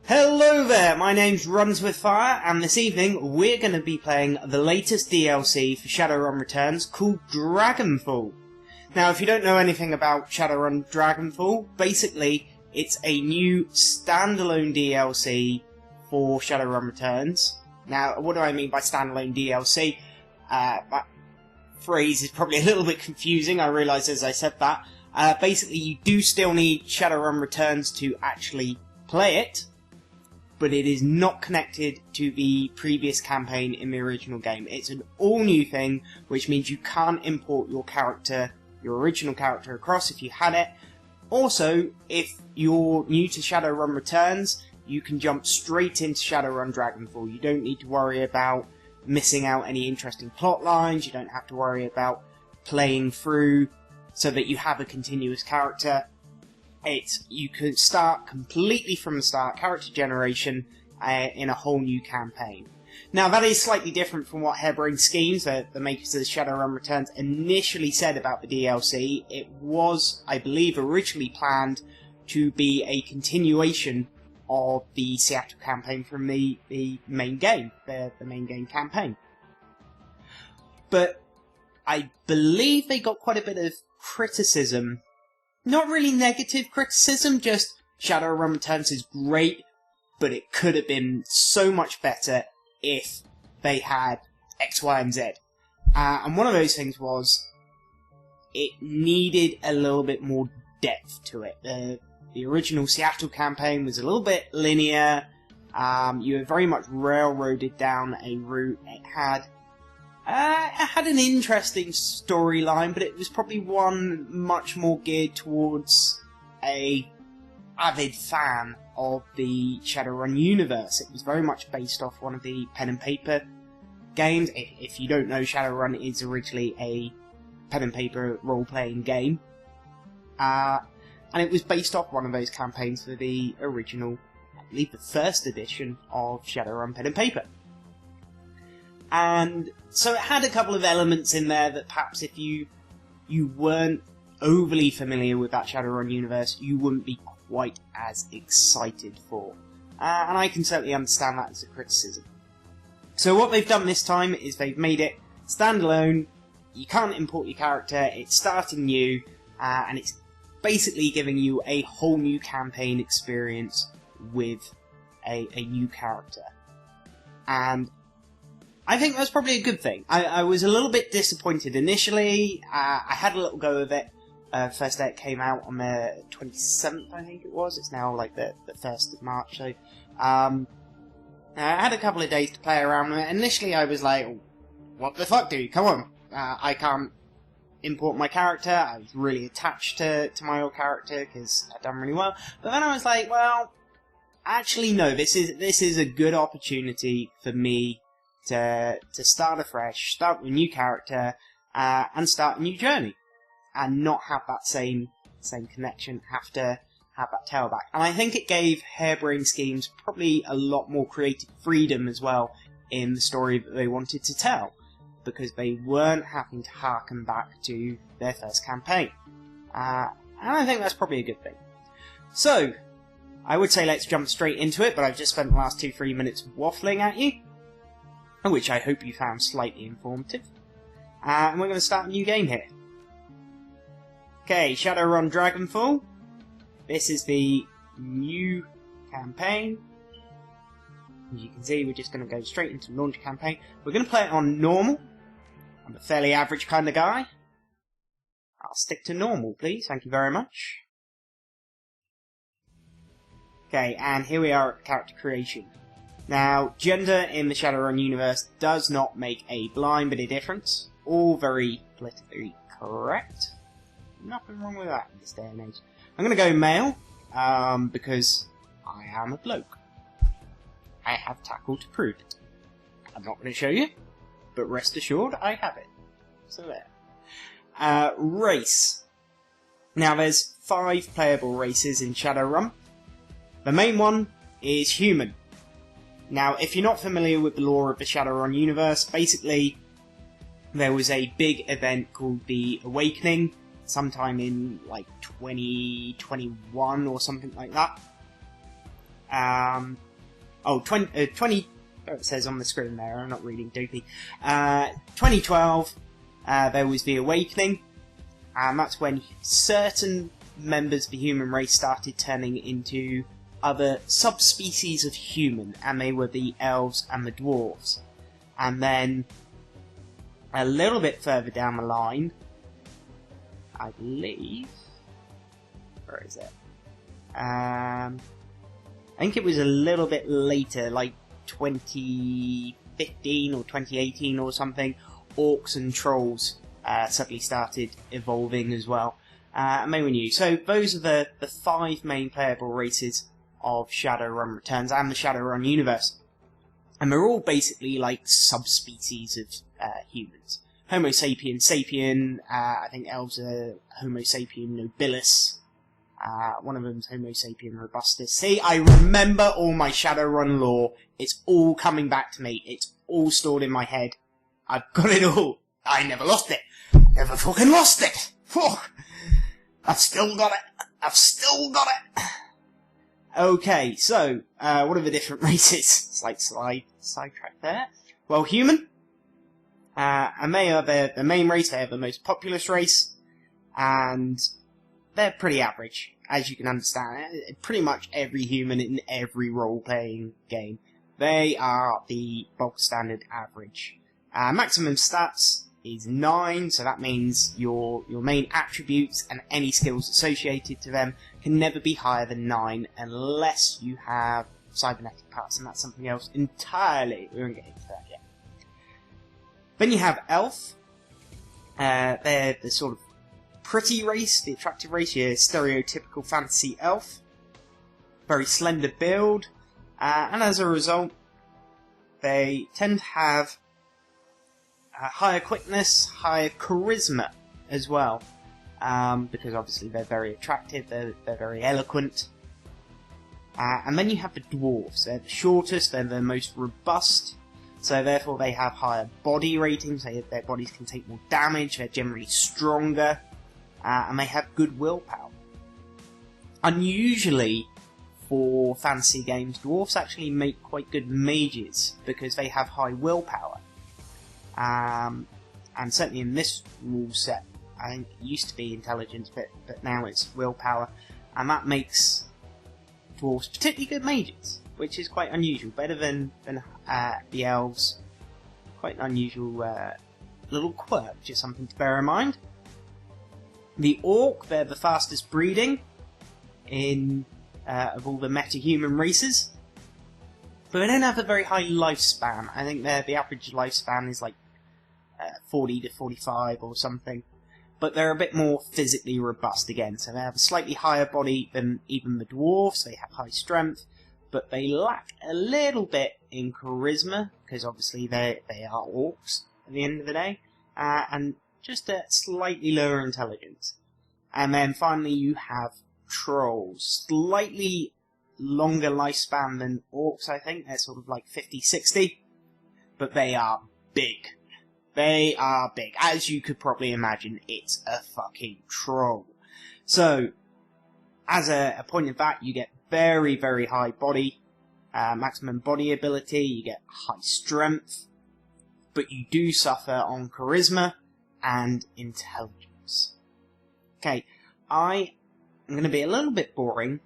Hello there, my name's Runzy Pants, and this evening we're going to be playing the latest DLC for Shadowrun Returns called Dragonfall. Now, if you don't know anything about Shadowrun Dragonfall, basically it's a new standalone DLC for Shadowrun Returns. Now, what do I mean by standalone DLC? That phrase is probably a little bit confusing, I realise as I said that. Basically, you do still need Shadowrun Returns to actually play it, but it is not connected to the previous campaign in the original game. It's an all-new thing, which means you can't import your original character across if you had it. Also, if you're new to Shadowrun Returns, you can jump straight into Shadowrun Dragonfall. You don't need to worry about missing out any interesting plot lines, you don't have to worry about playing through so that you have a continuous character. You can start completely from the start, character generation, in a whole new campaign. Now, that is slightly different from what Harebrained Schemes, the makers of Shadowrun Returns, initially said about the DLC. It was, I believe, originally planned to be a continuation of the Seattle campaign from the main game, the main game campaign. But I believe they got quite a bit of criticism. Not really negative criticism, just Shadowrun Returns is great, but it could have been so much better if they had X, Y, and Z. And one of those things was, it needed a little bit more depth to it. The original Seattle campaign was a little bit linear, you were very much railroaded down a route. It had an interesting storyline, but it was probably one much more geared towards a avid fan of the Shadowrun universe. It was very much based off one of the pen and paper games. If you don't know, Shadowrun is originally a pen and paper role-playing game. And it was based off one of those campaigns for the original, I believe the first edition of Shadowrun pen and paper. And so it had a couple of elements in there that perhaps if you weren't overly familiar with that Shadowrun universe, you wouldn't be quite as excited for. And I can certainly understand that as a criticism. So what they've done this time is they've made it standalone, you can't import your character, it's starting new, and it's basically giving you a whole new campaign experience with a new character. And I think that's probably a good thing. I was a little bit disappointed initially. I had a little go of it. First day it came out on the 27th, I think it was. It's now like the 1st of March. So I had a couple of days to play around with it. Initially I was like, what the fuck, dude? Come on. I can't import my character. I was really attached to my old character because I'd done really well. But then I was like, well, actually no, this is a good opportunity for me to start afresh, start with a new character, and start a new journey, and not have that same connection, have to have that tailback. And I think it gave Harebrained Schemes probably a lot more creative freedom as well in the story that they wanted to tell, because they weren't having to harken back to their first campaign. And I think that's probably a good thing. So, I would say let's jump straight into it, but I've just spent the last 2-3 minutes waffling at you, which I hope you found slightly informative. And we're going to start a new game here. Okay, Shadowrun Dragonfall. This is the new campaign. As you can see, we're just going to go straight into launch campaign. We're going to play it on normal. I'm a fairly average kind of guy. I'll stick to normal, please. Thank you very much. Okay, and here we are at character creation. Now, gender in the Shadowrun universe does not make a blind bit of difference. All very politically correct. Nothing wrong with that in this day and age. I'm going to go male, because I am a bloke. I have tackle to prove it. I'm not going to show you, but rest assured I have it. So there. Race. Now, there's 5 playable races in Shadowrun. The main one is human. Now, if you're not familiar with the lore of the Shadowrun universe, basically there was a big event called the Awakening, sometime in like 2021 or something like that, it says on the screen there, I'm not reading dopey. 2012, there was the Awakening, and that's when certain members of the human race started turning into other subspecies of human, and they were the elves and the dwarves. And then, a little bit further down the line, I believe... Where is it? I think it was a little bit later, like 2015 or 2018 or something, orcs and trolls suddenly started evolving as well. And they were new. So those are the 5 main playable races of Shadowrun Returns and the Shadowrun universe. And they're all basically like subspecies of humans. Homo sapien sapien, I think elves are Homo sapien nobilis. One of them's Homo sapien robustus. See, I remember all my Shadowrun lore. It's all coming back to me. It's all stored in my head. I've got it all. I never lost it. Never fucking lost it. I've still got it. I've still got it. Okay, so, what are the different races? Slight sidetrack there. Well, human. And they are the main race. They are the most populous race. And they're pretty average, as you can understand. Pretty much every human in every role-playing game. They are the bog standard average. Maximum stats is 9, so that means your main attributes and any skills associated to them can never be higher than 9 unless you have cybernetic parts, and that's something else entirely. We won't get into that yet. Then you have elf. They're the sort of pretty race, the attractive race, your stereotypical fantasy elf. Very slender build, and as a result, they tend to have higher quickness, higher charisma as well, because obviously they're very attractive, they're very eloquent. And then you have the dwarves. They're the shortest, they're the most robust, so therefore they have higher body ratings, their bodies can take more damage, they're generally stronger, and they have good willpower. Unusually, for fantasy games, dwarves actually make quite good mages, because they have high willpower. And certainly in this rule set, I think it used to be intelligence, but now it's willpower, and that makes dwarves particularly good mages, which is quite unusual, better than the elves. Quite an unusual little quirk, just something to bear in mind. The orc, they're the fastest breeding of all the meta-human races, but they don't have a very high lifespan. I think the average lifespan is like 40 to 45 or something, but they're a bit more physically robust again, so they have a slightly higher body than even the dwarves, they have high strength, but they lack a little bit in charisma, because obviously they are orcs at the end of the day, and just a slightly lower intelligence. And then finally you have trolls, slightly longer lifespan than orcs, I think, they're sort of like 50-60, but they are big. They are big. As you could probably imagine, it's a fucking troll. So, as a point of that, you get very, very high body, maximum body ability, you get high strength, but you do suffer on charisma and intelligence. Okay, I'm going to be a little bit boring,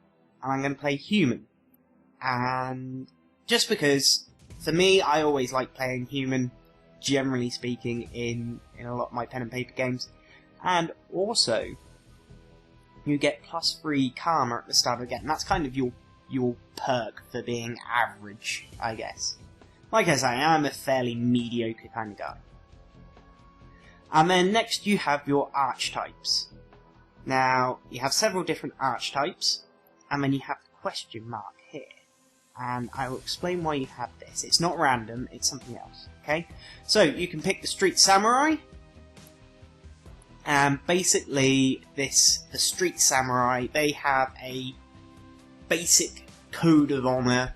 and I'm going to play human. And just because, for me, I always like playing human, generally speaking, in a lot of my pen and paper games. And also, you get +3 karma at the start of the game. That's kind of your perk for being average, I guess. Like I say, I'm a fairly mediocre kind of guy. And then next you have your archetypes. Now, you have several different archetypes, and then you have the question mark here. And I will explain why you have this. It's not random, it's something else, okay? So, you can pick the Street Samurai, and basically, the Street Samurai, they have a basic code of honour.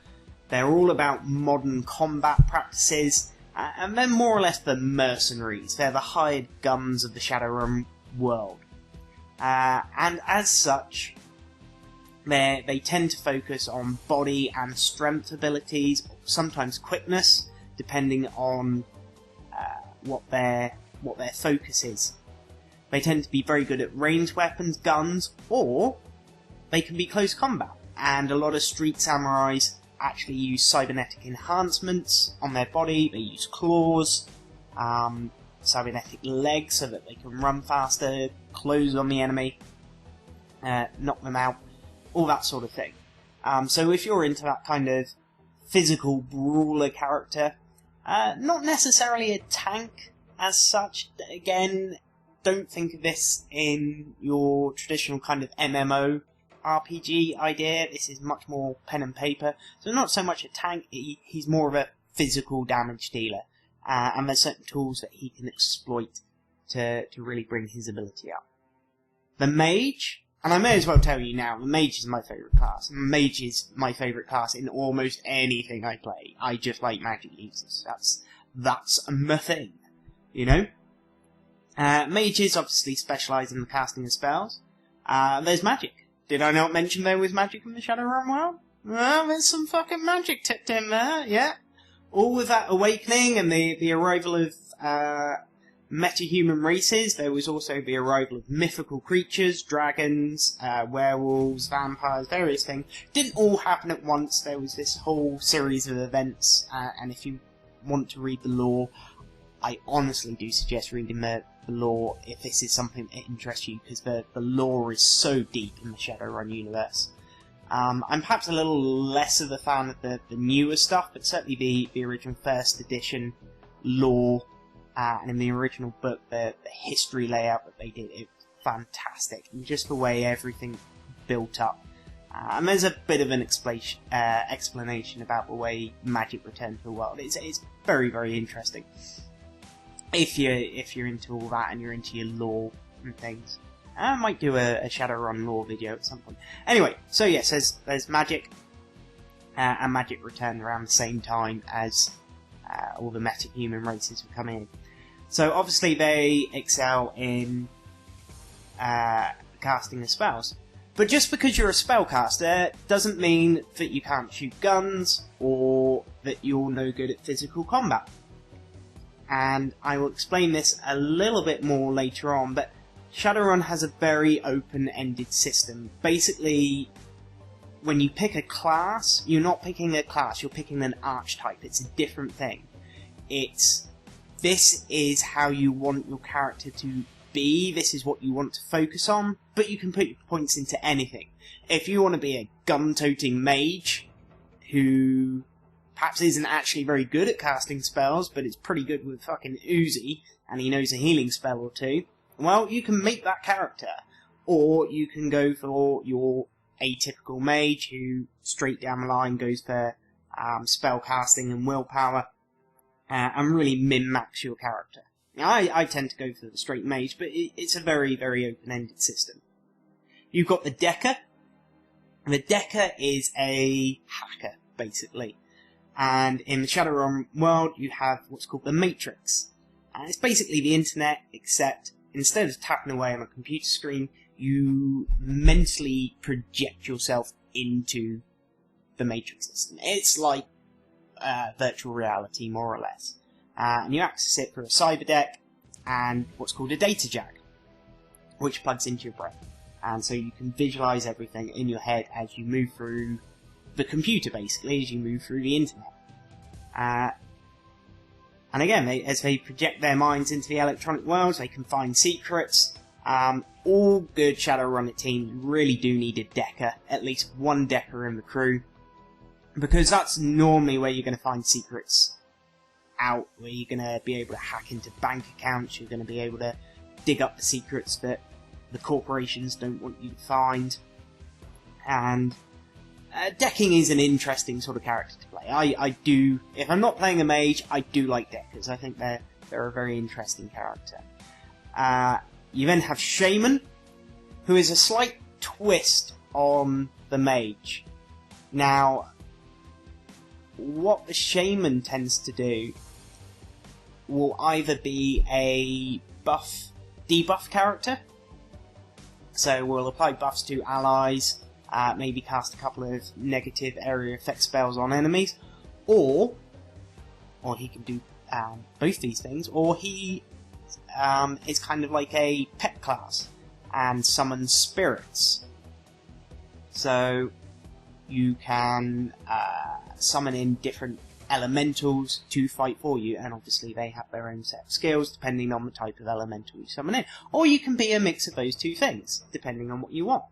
They're all about modern combat practices, and they're more or less the mercenaries. They're the hired guns of the Shadowrun world. And as such, They tend to focus on body and strength abilities, sometimes quickness, depending on what their focus is. They tend to be very good at ranged weapons, guns, or they can be close combat. And a lot of street samurais actually use cybernetic enhancements on their body. They use claws, cybernetic legs so that they can run faster, close on the enemy, knock them out, all that sort of thing. So if you're into that kind of physical brawler character, not necessarily a tank as such, again, don't think of this in your traditional kind of MMO RPG idea. This is much more pen and paper. So not so much a tank, he's more of a physical damage dealer. And there's certain tools that he can exploit to really bring his ability up. The mage, and I may as well tell you now, the mage is my favourite class. Mage is my favourite class in almost anything I play. I just like magic users. That's my thing, you know? Mages obviously specialise in the casting of spells. There's magic. Did I not mention there was magic in the Shadowrun world? Well, there's some fucking magic tipped in there, yeah. All with that awakening and the arrival of meta-human races, there was also the arrival of mythical creatures, dragons, werewolves, vampires, various things. Didn't all happen at once. There was this whole series of events, and if you want to read the lore, I honestly do suggest reading the lore if this is something that interests you, because the lore is so deep in the Shadowrun universe. I'm perhaps a little less of a fan of the newer stuff, but certainly the original first edition lore, and in the original book, the history layout that they did, it was fantastic, and just the way everything built up. And there's a bit of an explanation about the way magic returned to the world. It's very, very interesting. If you're into all that and you're into your lore and things. I might do a Shadowrun lore video at some point. Anyway, so yes, there's magic, and magic returned around the same time as all the meta-human races were coming in. So obviously they excel in casting of spells. But just because you're a spellcaster doesn't mean that you can't shoot guns, or that you're no good at physical combat. And I will explain this a little bit more later on, but Shadowrun has a very open-ended system. Basically, when you pick a class, you're not picking a class, you're picking an archetype. It's a different thing. This is how you want your character to be, this is what you want to focus on, but you can put your points into anything. If you want to be a gun-toting mage, who perhaps isn't actually very good at casting spells, but is pretty good with fucking Uzi, and he knows a healing spell or two, well, you can make that character. Or you can go for your atypical mage, who straight down the line goes for spell casting and willpower, and really min-max your character. Now, I tend to go for the straight mage, but it's a very, very open-ended system. You've got the Decker. The Decker is a hacker, basically. And in the Shadowrun world, you have what's called the Matrix. And it's basically the internet, except instead of tapping away on a computer screen, you mentally project yourself into the Matrix system. It's like virtual reality, more or less. And you access it through a cyber deck and what's called a data jack, which plugs into your brain. And so you can visualize everything in your head as you move through the computer, basically, as you move through the internet. And again, as they project their minds into the electronic worlds, they can find secrets. All good Shadowrunner teams really do need a Decker, at least one Decker in the crew, because that's normally where you're going to find secrets out, where you're going to be able to hack into bank accounts, you're going to be able to dig up the secrets that the corporations don't want you to find. And decking is an interesting sort of character to play. I do, if I'm not playing a mage, I do like Deckers. I think they're a very interesting character. You then have Shaman, who is a slight twist on the mage. Now, what the Shaman tends to do will either be a debuff character, so we'll apply buffs to allies, maybe cast a couple of negative area effect spells on enemies, or he can do both these things, or he is kind of like a pet class and summons spirits. So you can summon in different elementals to fight for you, and obviously they have their own set of skills depending on the type of elemental you summon in. Or you can be a mix of those two things, depending on what you want.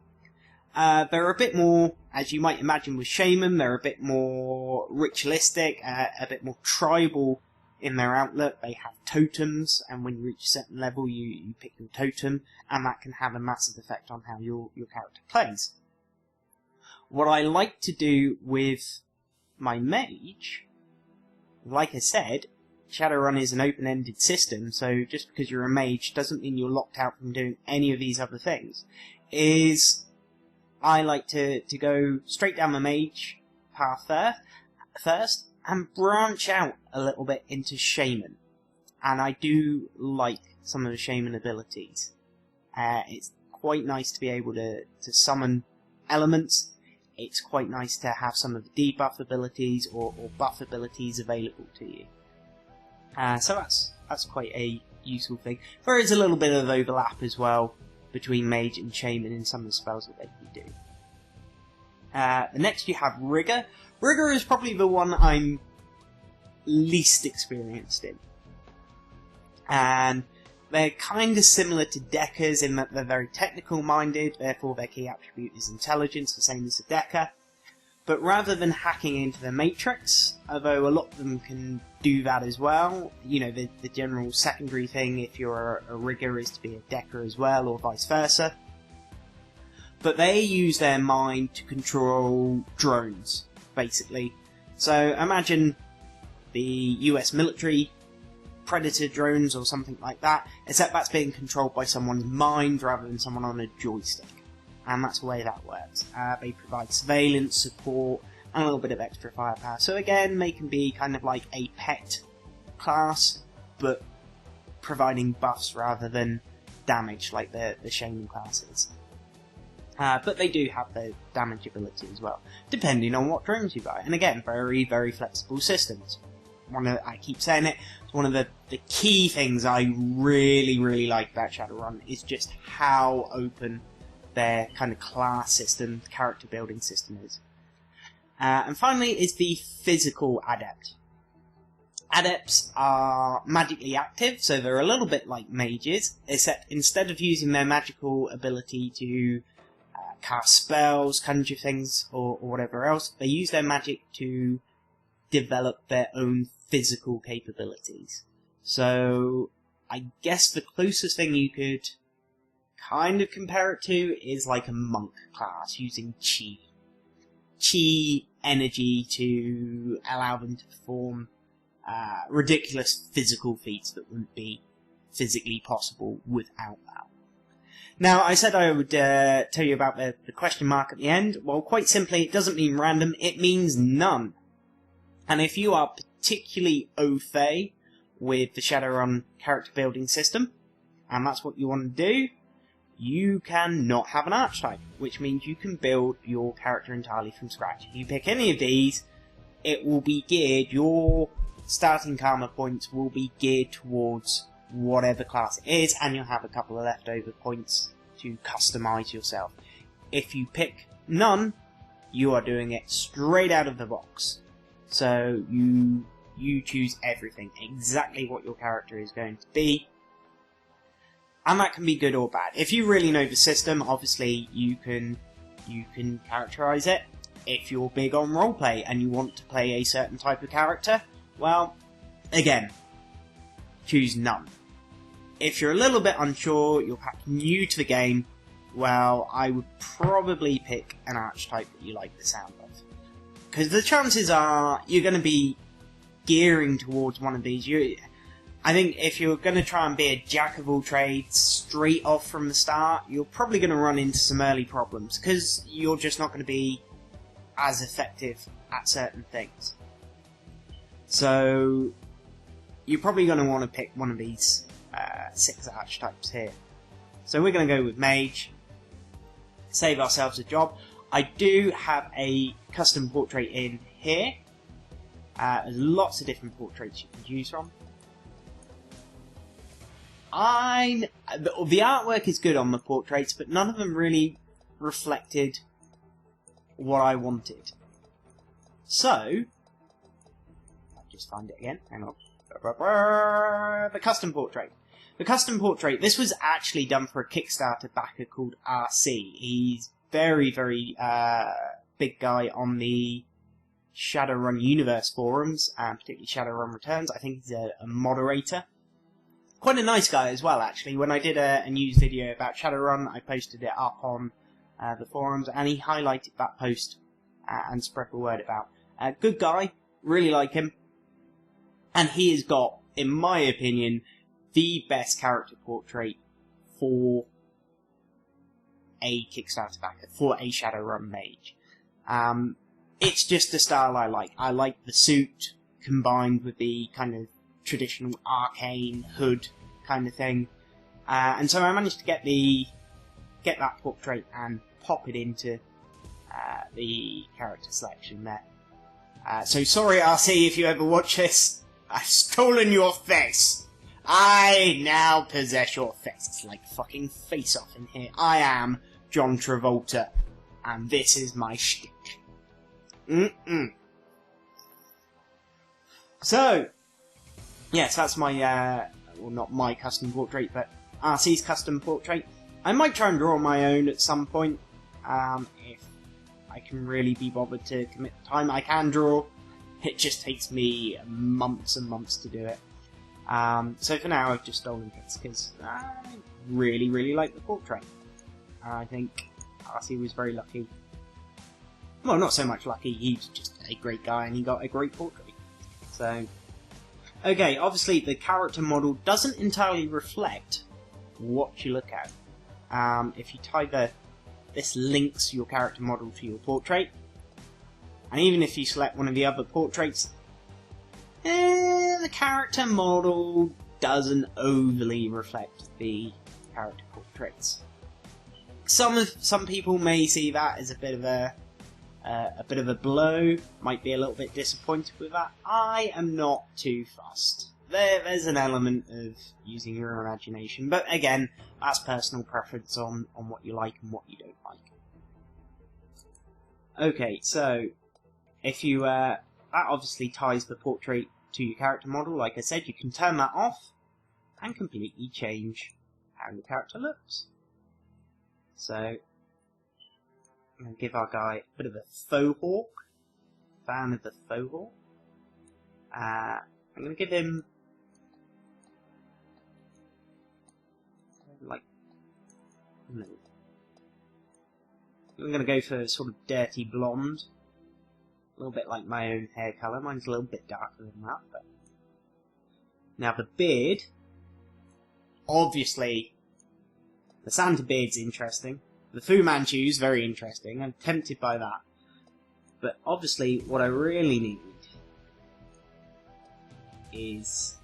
They're a bit more, as you might imagine with Shaman, they're a bit more ritualistic, a bit more tribal in their outlook. They have totems, and when you reach a certain level you pick your totem, and that can have a massive effect on how your character plays. What I like to do with my mage, like I said, Shadowrun is an open-ended system, so just because you're a mage doesn't mean you're locked out from doing any of these other things, is I like to go straight down the mage path first, and branch out a little bit into Shaman. And I do like some of the Shaman abilities. It's quite nice to be able to summon elements. It's quite nice to have some of the debuff abilities or buff abilities available to you. So that's quite a useful thing. There is a little bit of overlap as well between Mage and Shaman in some of the spells that they can do. The next you have Rigger. Rigger is probably the one I'm least experienced in. And they're kind of similar to Deckers in that they're very technical minded, therefore their key attribute is intelligence, the same as a Decker. But rather than hacking into the matrix, although a lot of them can do that as well, you know, the general secondary thing if you're a Rigger is to be a Decker as well, or vice versa. But they use their mind to control drones, basically. So imagine the US military Predator drones or something like that, except that's being controlled by someone's mind rather than someone on a joystick. And that's the way that works. They provide surveillance, support, and a little bit of extra firepower. So again, they can be kind of like a pet class, but providing buffs rather than damage like the Shaman classes. But they do have the damage ability as well, depending on what drones you buy. And again, very, very flexible systems. I keep saying it, it's one of the key things I really, really like about Shadowrun is just how open their kind of class system, character building system is. And finally is the physical adept. Adepts are magically active, so they're a little bit like mages, except instead of using their magical ability to cast spells, conjure things, or whatever else, they use their magic to develop their own physical capabilities. So I guess the closest thing you could kind of compare it to is like a monk class using chi. Chi energy to allow them to perform ridiculous physical feats that wouldn't be physically possible without that. Now, I said I would tell you about the question mark at the end. Well, quite simply, it doesn't mean random, it means none. And if you are particularly au fait with the Shadowrun character building system, and that's what you want to do, you can not have an archetype, which means you can build your character entirely from scratch. If you pick any of these, it will be geared, your starting karma points will be geared towards whatever class it is, and you'll have a couple of leftover points to customize yourself. If you pick none, you are doing it straight out of the box. So you choose everything, exactly what your character is going to be, and that can be good or bad. If you really know the system, obviously you can characterize it. If you're big on roleplay and you want to play a certain type of character, well, again, choose none. If you're a little bit unsure, you're perhaps new to the game, well, I would probably pick an archetype that you like the sound of. Because the chances are you're going to be gearing towards one of these. I think if you're going to try and be a jack of all trades straight off from the start, you're probably going to run into some early problems, because you're just not going to be as effective at certain things. So you're probably going to want to pick one of these 6 archetypes here. So we're going to go with Mage, save ourselves a job. I do have a custom portrait in here. There's lots of different portraits you can choose from. The artwork is good on the portraits, but none of them really reflected what I wanted. So, I'll just find it again. Hang on. The custom portrait. The custom portrait. This was actually done for a Kickstarter backer called RC. He's very, very big guy on the Shadowrun Universe forums, and particularly Shadowrun Returns. I think he's a moderator. Quite a nice guy as well, actually. When I did a news video about Shadowrun, I posted it up on the forums, and he highlighted that post and spread the word about. Good guy, really like him. And he has got, in my opinion, the best character portrait for a Kickstarter backer, for a Shadowrun mage. It's just the style I like. I like the suit combined with the kind of traditional arcane hood kind of thing. And so I managed to get that portrait and pop it into the character selection there. So sorry, RC, if you ever watch this. I've stolen your face. I now possess your face. It's like fucking Face Off in here. I am John Travolta, and this is my shtick. So, yes, that's my, well, not my custom portrait, but RC's custom portrait. I might try and draw my own at some point, if I can really be bothered to commit the time. I can draw. It just takes me months and months to do it. So for now, I've just stolen this because I really, really like the portrait. I think RC was very lucky. Well, not so much lucky, he's just a great guy and he got a great portrait. So, okay, obviously the character model doesn't entirely reflect what you look at. If you type this links your character model to your portrait. And even if you select one of the other portraits, the character model doesn't overly reflect the character portraits. Some people may see that as a bit of a blow, might be a little bit disappointed with that. I am not too fussed. There's an element of using your imagination, but again, that's personal preference on what you like and what you don't like. Okay, so if you that obviously ties the portrait to your character model. Like I said, you can turn that off and completely change how your character looks. So I'm going to give our guy a bit of a faux hawk. Fan of the faux hawk. I'm going to give him like, no. I'm going to go for sort of dirty blonde. A little bit like my own hair colour. Mine's a little bit darker than that. But now the beard, obviously, the Santa beard's interesting. The Fu Manchu's very interesting. I'm tempted by that. But obviously, what I really need is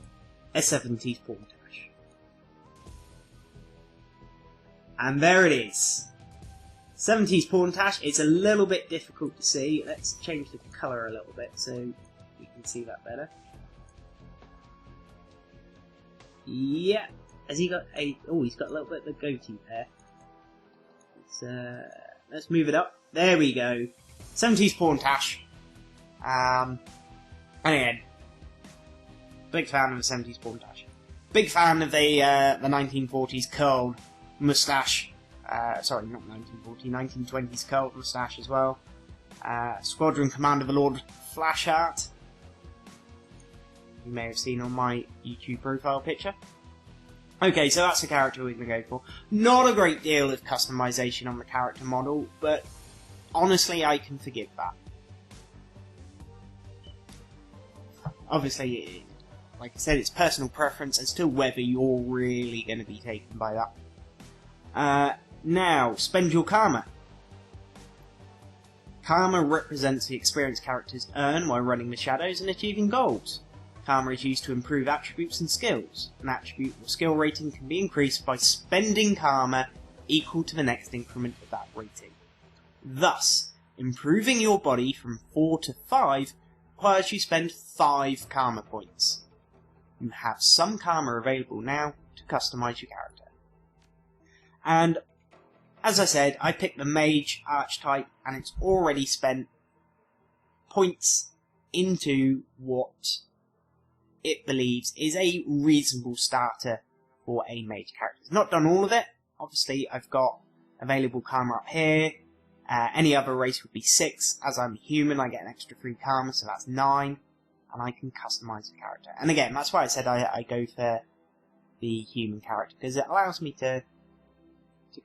a 70s portage. And there it is. 70s portage. It's a little bit difficult to see. Let's change the colour a little bit so you can see that better. Yeah. Has he got a... Oh, he's got a little bit of a goatee there. Let's move it up. There we go. 70s portage. And again, big fan of the 70s portage. Big fan of the 1940s curled moustache. Sorry, not 1940, 1920s curled moustache as well. Squadron Commander the Lord Flash art. You may have seen on my YouTube profile picture. Okay, so that's the character we're going to go for. Not a great deal of customization on the character model, but honestly, I can forgive that. Obviously, like I said, it's personal preference as to whether you're really going to be taken by that. Now, spend your karma. Karma represents the experience characters earn while running the shadows and achieving goals. Karma is used to improve attributes and skills. An attribute or skill rating can be increased by spending karma equal to the next increment of that rating. Thus, improving your body from 4 to 5 requires you spend 5 karma points. You have some karma available now to customise your character. And, as I said, I picked the mage archetype, and it's already spent points into what it believes is a reasonable starter for a mage character. It's not done all of it. Obviously, I've got available karma up here. Any other race would be 6. As I'm human, I get an extra 3 karma, so that's 9. And I can customise the character. And again, that's why I said I go for the human character, because it allows me to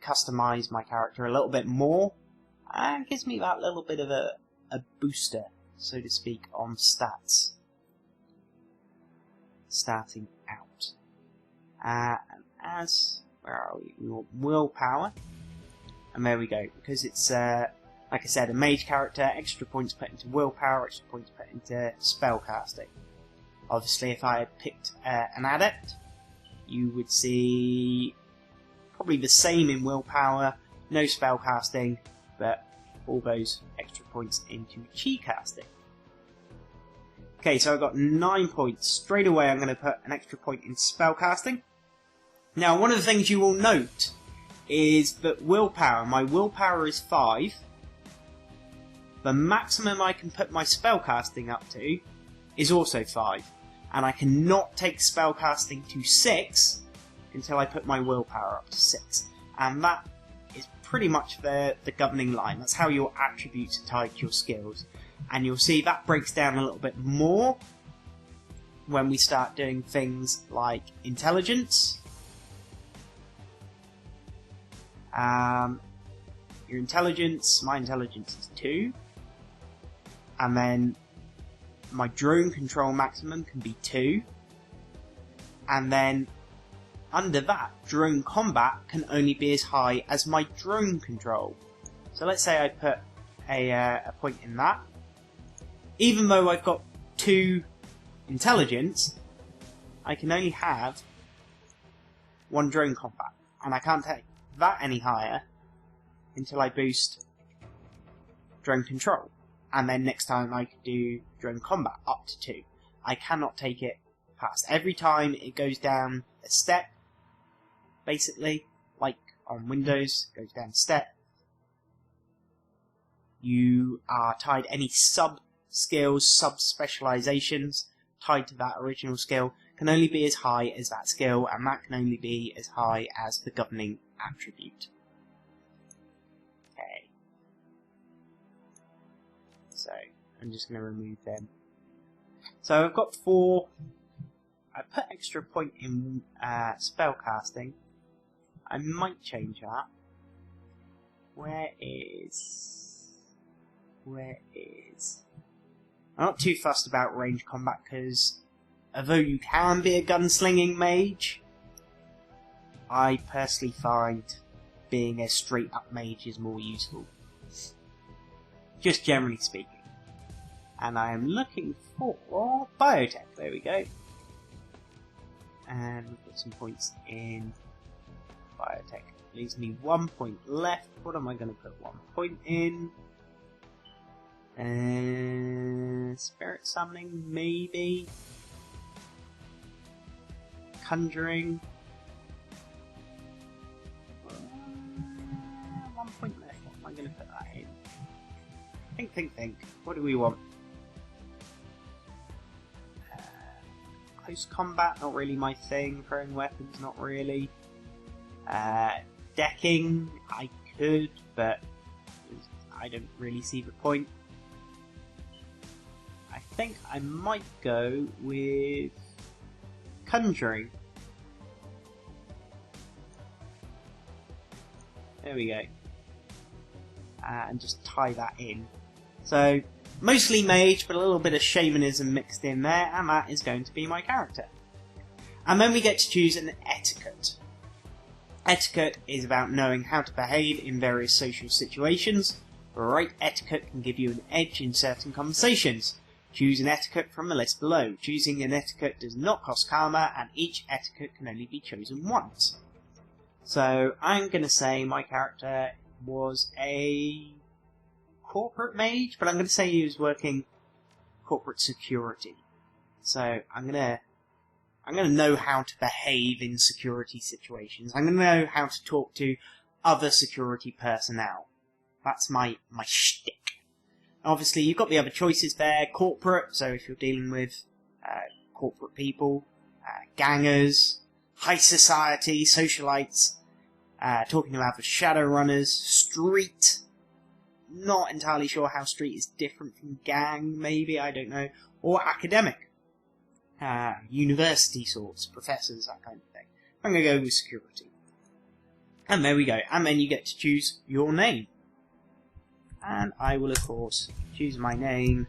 customise my character a little bit more, and gives me that little bit of a booster, so to speak, on stats. Starting out. And where are we? We want willpower. And there we go. Because it's, like I said, a mage character, extra points put into willpower, extra points put into spellcasting. Obviously, if I had picked an adept, you would see probably the same in willpower, no spellcasting, but all those extra points into chi casting. Okay, so I've got 9 points. Straight away I'm going to put an extra point in spellcasting. Now, one of the things you will note is that willpower, my willpower is 5. The maximum I can put my spellcasting up to is also 5. And I cannot take spellcasting to 6 until I put my willpower up to 6. And that is pretty much the governing line. That's how your attributes are tied to your skills. And you'll see that breaks down a little bit more when we start doing things like intelligence. Your intelligence, my intelligence is 2. And then my drone control maximum can be 2. And then under that, drone combat can only be as high as my drone control. So let's say I put a point in that. Even though I've got 2 intelligence, I can only have 1 drone combat. And I can't take that any higher until I boost drone control. And then next time I can do drone combat up to 2. I cannot take it past. Every time it goes down a step, basically, like on Windows, it goes down a step, you are tied, any sub-skills, sub-specializations tied to that original skill can only be as high as that skill, and that can only be as high as the governing attribute. Okay. So, I'm just going to remove them. So I've got 4. I put extra point in spellcasting. I might change that. Where is... I'm not too fussed about range combat, because although you can be a gunslinging mage, I personally find being a straight up mage is more useful. Just generally speaking. And I am looking for biotech. There we go. And we've got some points in biotech. Leaves me 1 point left. What am I going to put 1 point in? Spirit summoning, maybe. Conjuring. 1 point left. What am I going to put that in? Think. What do we want? Close combat, not really my thing. Throwing weapons, not really. Decking, I could, but I don't really see the point. I think I might go with Conjuring. There we go. And just tie that in. So, mostly mage, but a little bit of shamanism mixed in there, and that is going to be my character. And then we get to choose an etiquette. Etiquette is about knowing how to behave in various social situations. Right etiquette can give you an edge in certain conversations. Choose an etiquette from the list below. Choosing an etiquette does not cost karma, and each etiquette can only be chosen once. So, I'm going to say my character was a corporate mage, but I'm going to say he was working corporate security. So I'm gonna know how to behave in security situations. I'm gonna know how to talk to other security personnel. That's my shtick. Obviously, you've got the other choices there. Corporate, so if you're dealing with corporate people, gangers, high society, socialites, talking about the Shadowrunners, street. Not entirely sure how street is different from gang, maybe, I don't know. Or academic. University sorts, professors, that kind of thing. I'm going to go with security. And there we go. And then you get to choose your name. And I will, of course, choose my name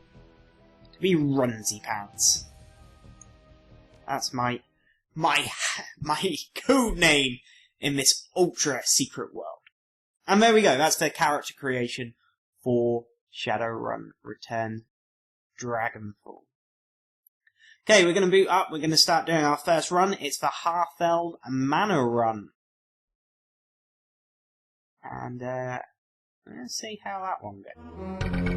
to be Runzy Pants. That's my code name in this ultra secret world. And there we go. That's the character creation for Shadowrun Returns Dragonfall. Okay, we're going to boot up. We're going to start doing our first run. It's the Half-Elf Manor run. And let's see how that one goes.